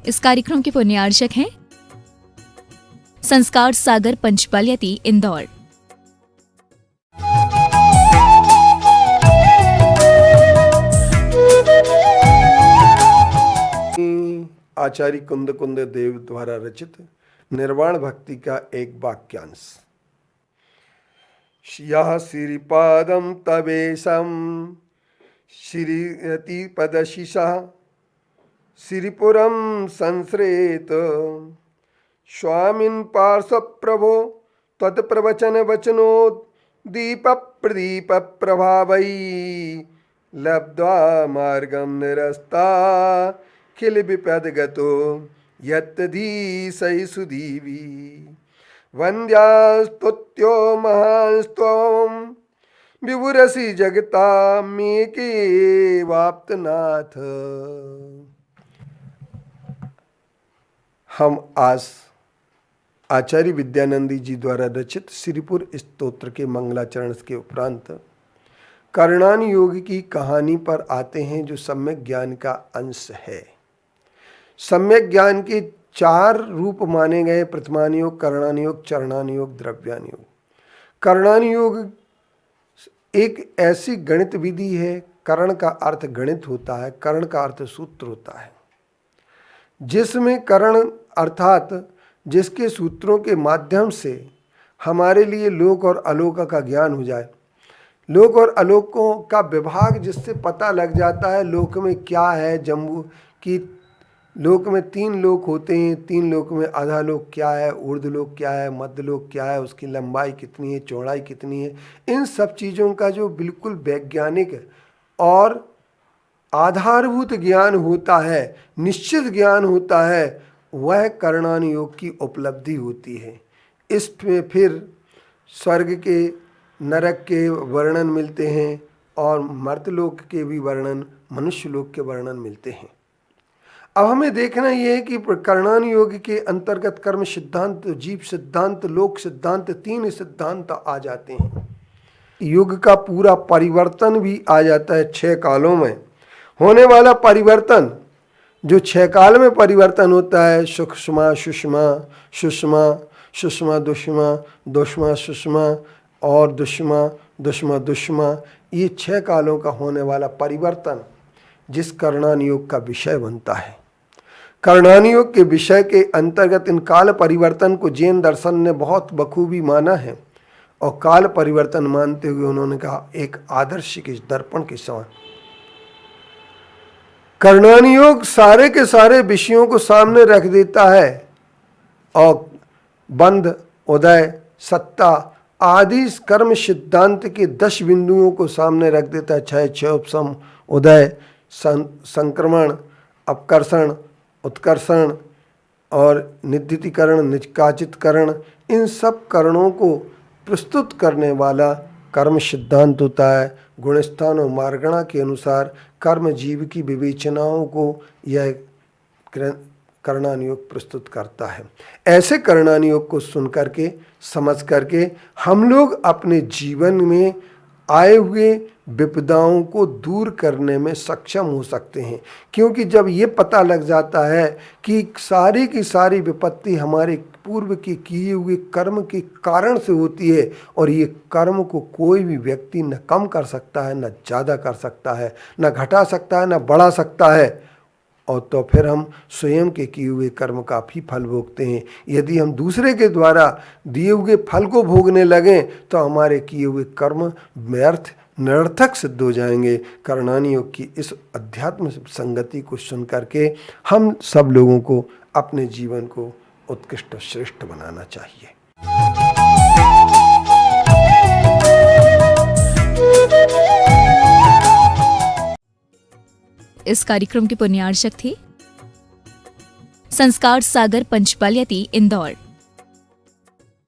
इस कार्यक्रम के पुण्यार्चक हैं संस्कार सागर पंचपालियती इंदौर। आचार्य कुंद कुंद देव द्वारा रचित निर्वाण भक्ति का एक वाक्यांश। यः श्रीपादं तवेशं श्रीयति पदशिषः श्रीपुरं संश्रेत स्वामिन् पार्श्वप्रभो त्वत्प्रवचन वचनो दीप प्रदीप प्रभावै लब्ध्वा मार्गं निरस्ता खिल विपद गतो यत्तधी सुदीवी वन्द्यास्तुत्यो महास्त्वं विभुरसि जगता मेके वाप्तनाथ। हम आज आचार्य विद्यानंदी जी द्वारा रचित श्रीपुर स्तोत्र के मंगलाचरण के उपरांत कर्णान योग की कहानी पर आते हैं, जो सम्यक ज्ञान का अंश है। सम्यक ज्ञान के 4 रूप माने गए: प्रथमान योग, कर्णान योग, चरणान योग, द्रव्यान योग। कर्णान योग एक ऐसी गणित विधि है, कर्ण का अर्थ गणित होता है, कर्ण का अर्थ सूत्र होता है, जिसमें कर्ण अर्थात जिसके सूत्रों के माध्यम से हमारे लिए लोक और अलोक का ज्ञान हो जाए। लोक और अलोकों का विभाग जिससे पता लग जाता है लोक में क्या है। जम्बू की लोक में 3 लोक होते हैं, 3 लोक में आधा लोक क्या है, ऊर्ध्व लोक क्या है, मध्य लोक क्या है, उसकी लंबाई कितनी है, चौड़ाई कितनी है, इन सब चीज़ों का जो बिल्कुल वैज्ञानिक और आधारभूत ज्ञान होता है, निश्चित ज्ञान होता है, वह कर्णान योग की उपलब्धि होती है। इसमें फिर स्वर्ग के, नरक के वर्णन मिलते हैं और मर्त्यलोक के भी वर्णन, मनुष्य लोक के वर्णन मिलते हैं। अब हमें देखना यह है कि कर्णान योग के अंतर्गत कर्म सिद्धांत, जीव सिद्धांत, लोक सिद्धांत, 3 सिद्धांत आ जाते हैं। युग का पूरा परिवर्तन भी आ जाता है। 6 कालों में होने वाला परिवर्तन, जो 6 काल में परिवर्तन होता है, सूक्ष्मा सुषमा, सुषमा सुषमा दुष्मा, दुष्मा सुषमा और दुष्मा दुष्मा दुष्मा, ये 6 कालों का होने वाला परिवर्तन जिस कर्णान योग का विषय बनता है। कर्णान योग के विषय के अंतर्गत इन काल परिवर्तन को जैन दर्शन ने बहुत बखूबी माना है और काल परिवर्तन मानते हुए उन्होंने कहा एक आदर्श के दर्पण के समान कर्णान योग सारे के सारे विषयों को सामने रख देता है और बंध, उदय, सत्ता आदि कर्म सिद्धांत के 10 बिंदुओं को सामने रख देता है। क्षय, क्षयोपशम, उदय, संक्रमण, अपकर्षण, उत्कर्षण और निद्युतीकरण, निष्काचितकरण, इन सब करणों को प्रस्तुत करने वाला कर्म सिद्धांत होता है। गुणस्थान और मार्गणा के अनुसार कर्म जीव की विवेचनाओं को यह कर्णान योग प्रस्तुत करता है। ऐसे कर्णान योग को सुन करके, समझ करके हम लोग अपने जीवन में आए हुए विपदाओं को दूर करने में सक्षम हो सकते हैं, क्योंकि जब ये पता लग जाता है कि सारी की सारी विपत्ति हमारे पूर्व के किए हुए कर्म के कारण से होती है और ये कर्म को कोई भी व्यक्ति न कम कर सकता है, न ज़्यादा कर सकता है, न घटा सकता है, न बढ़ा सकता है, और तो फिर हम स्वयं के किए हुए कर्म का भी फल भोगते हैं। यदि हम दूसरे के द्वारा दिए हुए फल को भोगने लगें तो हमारे किए हुए कर्म व्यर्थ, निरर्थक सिद्ध हो जाएंगे। कर्णान योग की इस अध्यात्म संगति को सुन करके हम सब लोगों को अपने जीवन को उत्कृष्ट श्रेष्ठ बनाना चाहिए। इस कार्यक्रम के पुण्यार्चक थे संस्कार सागर पंचपालियती इंदौर।